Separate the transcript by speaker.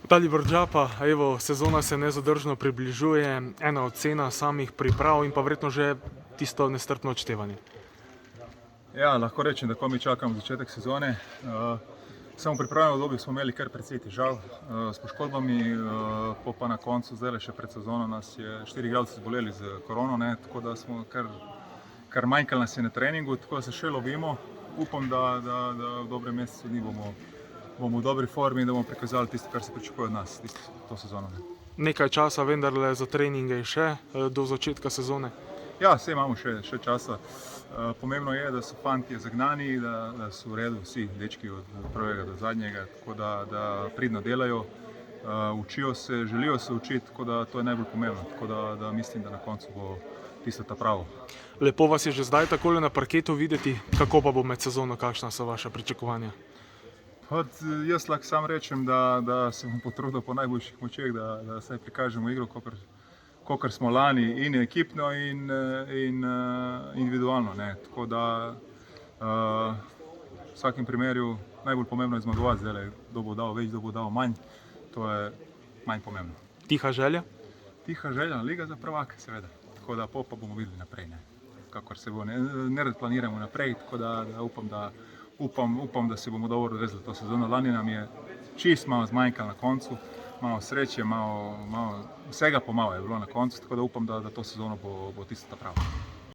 Speaker 1: Dalibor Džapa, evo, sezona se nezadržno približuje, ena ocena samih priprav in pa verjetno že tisto nestrpno odštevanje.
Speaker 2: Ja, lahko rečem, da ko mi čakamo začetek sezone. Samo v pripravljenem obdobju smo imeli kar precej težav s poškodbami, pa na koncu, zdaj še pred sezono, nas je 4 igralci zboleli z korono, tako da smo kar manjkali nas je na treningu, tako da se še lovimo. Upam, da v dobrem mesecu dni bomo v dobri formi in da bomo prikazali tisto, kar se pričakuje od nas to sezono.
Speaker 1: Nekaj časa vendarle za treninge še do začetka sezone?
Speaker 2: Ja, saj imamo še časa. Pomembno je, da so fantje zagnani, da so v redu vsi dečki od prvega do zadnjega, tako da pridno delajo, učijo se, želijo se učiti, tako da to je najbolj pomembno, tako da mislim, da na koncu bo tisto ta pravo.
Speaker 1: Lepo vas je že zdaj takole na parketu videti, kako pa bo med sezono, kakšna so vaša pričakovanja?
Speaker 2: Jaz lahko sam rečem, da se bom potrudil po najboljših močeh, da saj prikažemo igro, kakor smo lani, in ekipno in individualno. Tako da v vsakem primeru najbolj pomembno je zmagovati, zdaj kdo bo dal več, kdo bo dal manj, to je manj pomembno.
Speaker 1: Tiha želja?
Speaker 2: Tiha želja, liga za prvaka seveda, tako da pa bomo videli naprej, kakor se bo, nerad planiramo naprej, tako da upam, da se bomo dobro odrezali to sezono. Lani nam je čist malo zmanjkalo na koncu, malo sreče, malo vsega pomalo je bilo na koncu, tako da upam, da to sezono bo tisto ta pravo.